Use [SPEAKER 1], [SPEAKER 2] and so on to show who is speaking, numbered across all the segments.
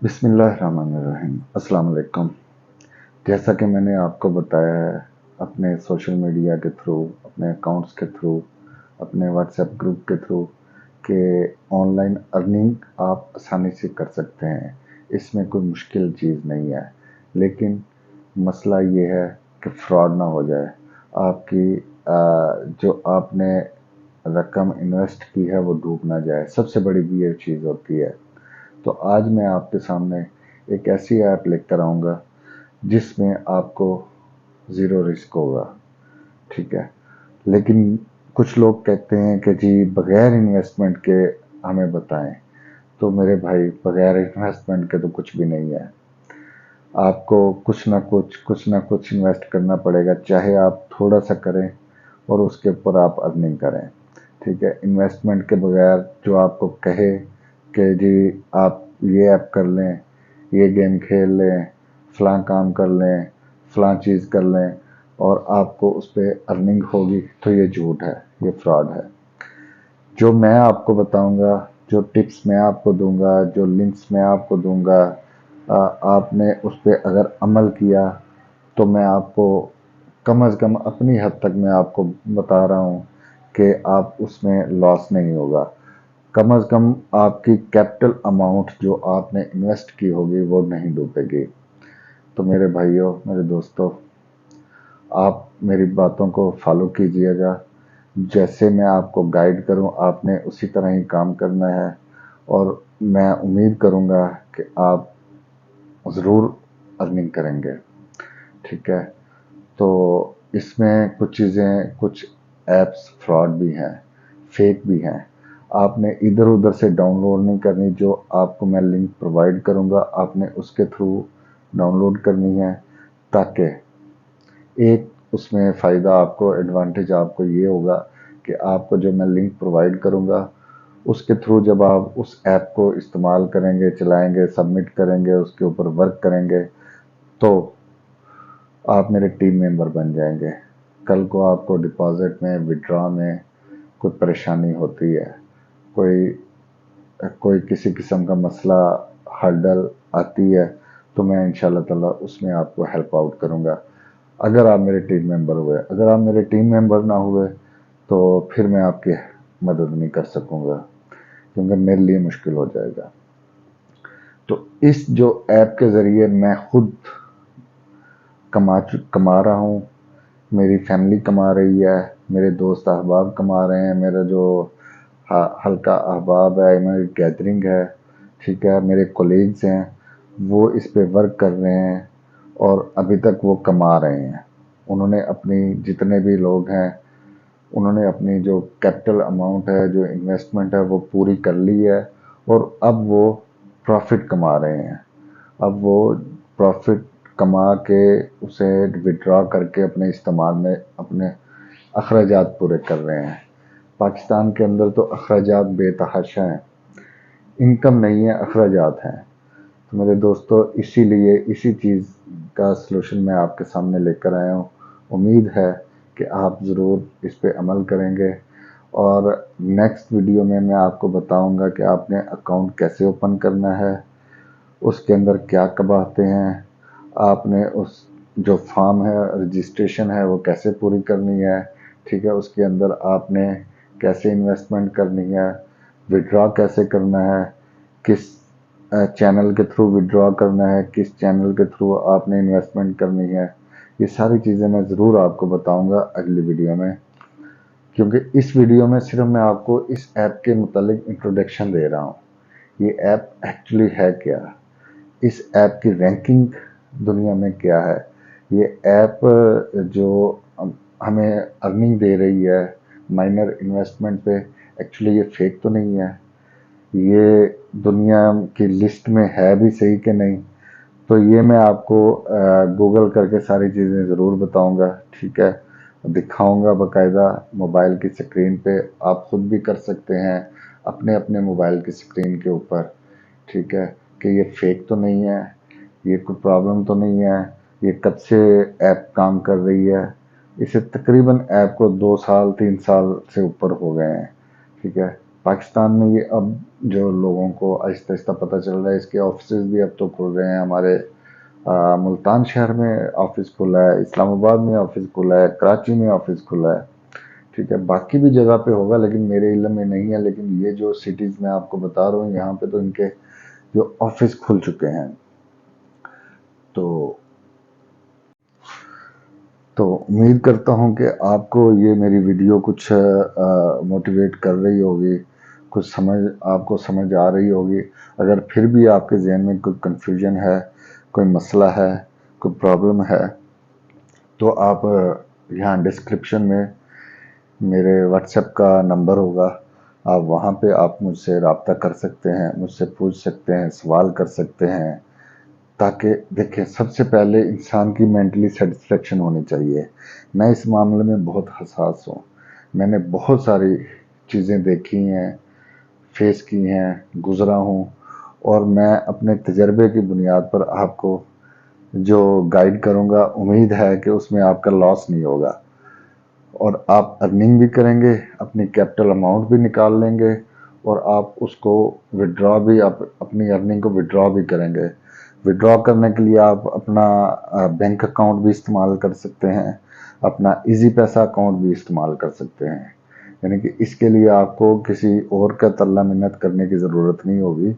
[SPEAKER 1] बिस्मिल्लाहिर्रहमानिर्रहीम। अस्सलाम वालेकुम। जैसा कि मैंने आपको बताया है अपने सोशल मीडिया के थ्रू, अपने अकाउंट्स के थ्रू, अपने व्हाट्सएप ग्रुप के थ्रू कि ऑनलाइन अर्निंग आप आसानी से कर सकते हैं, इसमें कोई मुश्किल चीज़ नहीं है। लेकिन मसला ये है कि फ्रॉड ना हो जाए, आपकी जो आपने रकम इन्वेस्ट की है वो डूब ना जाए, सबसे बड़ी ये चीज़ होती है। तो आज मैं आपके सामने एक ऐसी ऐप लेकर आऊँगा जिसमें आपको ज़ीरो रिस्क होगा, ठीक है। लेकिन कुछ लोग कहते हैं कि जी बग़ैर इन्वेस्टमेंट के हमें बताएं, तो मेरे भाई बग़ैर इन्वेस्टमेंट के तो कुछ भी नहीं है। आपको कुछ ना कुछ इन्वेस्ट करना पड़ेगा, चाहे आप थोड़ा सा करें और उसके ऊपर आप अर्निंग करें, ठीक है। इन्वेस्टमेंट के बगैर जो आपको कहे कि जी आप ये ऐप कर लें, ये गेम खेल लें, फ़लाँ काम कर लें, फ़लाँ चीज़ कर लें और आपको उस पे अर्निंग होगी, तो ये झूठ है, ये फ्रॉड है। जो मैं आपको बताऊंगा, जो टिप्स मैं आपको दूंगा, जो लिंक्स मैं आपको दूंगा, आपने उस पे अगर अमल किया तो मैं आपको कम अज़ कम अपनी हद तक मैं आपको बता रहा हूँ कि आप उसमें लॉस नहीं होगा। कम अज़ कम आपकी कैपिटल अमाउंट जो आपने इन्वेस्ट की होगी वो नहीं डूबेगी। तो मेरे भाइयों, मेरे दोस्तों, आप मेरी बातों को फॉलो कीजिएगा। जैसे मैं आपको गाइड करूं, आपने उसी तरह ही काम करना है और मैं उम्मीद करूंगा कि आप ज़रूर अर्निंग करेंगे, ठीक है। तो इसमें कुछ चीज़ें, कुछ ऐप्स फ्रॉड भी हैं, फेक भी हैं। आपने इधर उधर से डाउनलोड नहीं करनी, जो आपको मैं लिंक प्रोवाइड करूंगा आपने उसके थ्रू डाउनलोड करनी है, ताकि एक उसमें फ़ायदा आपको, एडवांटेज आपको ये होगा कि आपको जो मैं लिंक प्रोवाइड करूंगा उसके थ्रू जब आप उस ऐप को इस्तेमाल करेंगे, चलाएंगे, सबमिट करेंगे, उसके ऊपर वर्क करेंगे, तो आप मेरे टीम मेंबर बन जाएंगे। कल को आपको डिपॉजिट में, विड्रॉ में कोई परेशानी होती है, कोई कोई किसी किस्म का मसला, हर्डल आती है, तो मैं इंशाल्लाह ताला उसमें आपको हेल्प आउट करूंगा, अगर आप मेरे टीम मेंबर हुए। अगर आप मेरे टीम मेंबर ना हुए तो फिर मैं आपकी मदद नहीं कर सकूंगा, क्योंकि मेरे लिए मुश्किल हो जाएगा। तो इस जो ऐप के ज़रिए मैं खुद कमा रहा हूँ, मेरी फैमिली कमा रही है, मेरे दोस्त अहबाब कमा रहे हैं, मेरा जो हल्का अहबाब है, मेरी गैदरिंग है, ठीक है, मेरे कोलीग्स हैं, वो इस पे वर्क कर रहे हैं और अभी तक वो कमा रहे हैं। उन्होंने अपनी, जितने भी लोग हैं, उन्होंने अपनी जो कैपिटल अमाउंट है, जो इन्वेस्टमेंट है, वो पूरी कर ली है और अब वो प्रॉफिट कमा रहे हैं। अब वो प्रॉफिट कमा के उसे विड्रॉ करके अपने इस्तेमाल में अपने अखराजात पूरे कर रहे हैं। पाकिस्तान के अंदर तो अखराजात बेतहाशा हैं, इनकम नहीं है, अखराजात हैं। तो मेरे दोस्तों, इसीलिए इसी चीज़ का सलूशन मैं आपके सामने लेकर आया हूँ। उम्मीद है कि आप ज़रूर इस पे अमल करेंगे और नेक्स्ट वीडियो में मैं आपको बताऊंगा कि आपने अकाउंट कैसे ओपन करना है, उसके अंदर क्या कबाते हैं, आपने उस जो फॉर्म है, रजिस्ट्रेशन है, वो कैसे पूरी करनी है, ठीक है। उसके अंदर आपने कैसे इन्वेस्टमेंट करनी है, विड्रॉ कैसे करना है, किस चैनल के थ्रू विड्रॉ करना है, किस चैनल के थ्रू आपने इन्वेस्टमेंट करनी है, ये सारी चीज़ें मैं ज़रूर आपको बताऊंगा अगली वीडियो में। क्योंकि इस वीडियो में सिर्फ मैं आपको इस ऐप के मुतालिक इंट्रोडक्शन दे रहा हूँ। ये ऐप एक्चुअली है क्या, इस ऐप की रैंकिंग दुनिया में क्या है, ये ऐप जो हमें अर्निंग दे रही है माइनर इन्वेस्टमेंट पे, एक्चुअली ये फेक तो नहीं है, ये दुनिया की लिस्ट में है भी सही कि नहीं। तो ये मैं आपको गूगल करके सारी चीज़ें ज़रूर बताऊंगा, ठीक है, दिखाऊंगा बाकायदा मोबाइल की स्क्रीन पे। आप खुद भी कर सकते हैं अपने अपने मोबाइल की स्क्रीन के ऊपर, ठीक है, कि ये फेक तो नहीं है, ये कोई प्रॉब्लम तो नहीं है, ये कब से ऐप काम कर रही है, इसे तकरीबन ऐप को 2 साल 3 साल से ऊपर हो गए हैं। ठीक है, पाकिस्तान में ये अब जो लोगों को आहिस्ता आहिस्ता पता चल रहा है, इसके ऑफिस भी अब तो खुल रहे हैं। हमारे मुल्तान शहर में ऑफिस खुला है, इस्लामाबाद में ऑफिस खुला है, कराची में ऑफिस खुला है। ठीक है, बाकी भी जगह पे होगा लेकिन मेरे इल्म में नहीं है। लेकिन ये जो सिटीज़ मैं आपको बता रहा हूँ, यहाँ पे तो इनके जो ऑफिस खुल चुके हैं। तो उम्मीद करता हूँ कि आपको ये मेरी वीडियो कुछ मोटिवेट कर रही होगी, कुछ आपको समझ आ रही होगी। अगर फिर भी आपके जहन में कोई कन्फ्यूजन है, कोई मसला है, कोई प्रॉब्लम है, तो आप यहाँ डिस्क्रिप्शन में मेरे व्हाट्सएप का नंबर होगा, आप वहाँ पे आप मुझसे रब्ता कर सकते हैं, मुझसे पूछ सकते हैं, सवाल कर सकते हैं। ताकि देखें, सबसे पहले इंसान की मेंटली सेटिस्फेक्शन होनी चाहिए। मैं इस मामले में बहुत हसास हूँ। मैंने बहुत सारी चीज़ें देखी हैं, फेस की हैं, गुज़रा हूँ, और मैं अपने तजर्बे की बुनियाद पर आपको जो गाइड करूँगा, उम्मीद है कि उसमें आपका लॉस नहीं होगा और आप अर्निंग भी करेंगे, अपनी कैपिटल अमाउंट भी निकाल लेंगे, और आप उसको विड्रॉ भी, आप अपनी अर्निंग को विड्रॉ भी करेंगे। विड्रॉ करने के लिए आप अपना बैंक अकाउंट भी इस्तेमाल कर सकते हैं, अपना इजी पैसा अकाउंट भी इस्तेमाल कर सकते हैं। यानी कि इसके लिए आपको किसी और का तल्ला मिन्नत करने की ज़रूरत नहीं होगी।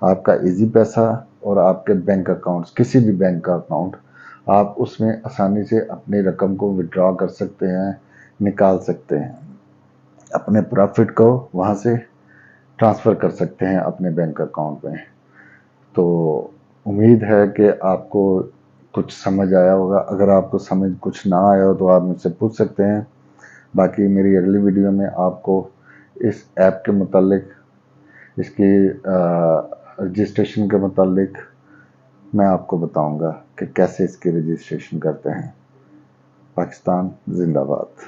[SPEAKER 1] आपका इजी पैसा और आपके बैंक अकाउंट्स, किसी भी बैंक का अकाउंट, आप उसमें आसानी से अपनी रकम को विड्रॉ कर सकते हैं, निकाल सकते हैं, अपने प्रॉफिट को वहाँ से ट्रांसफ़र कर सकते हैं अपने बैंक अकाउंट में। तो उम्मीद है कि आपको कुछ समझ आया होगा। अगर आपको समझ कुछ ना आया हो तो आप मुझसे पूछ सकते हैं। बाकी मेरी अगली वीडियो में आपको इस ऐप के मुतालिक, इसकी रजिस्ट्रेशन के मुतालिक मैं आपको बताऊंगा कि कैसे इसकी रजिस्ट्रेशन करते हैं। पाकिस्तान जिंदाबाद।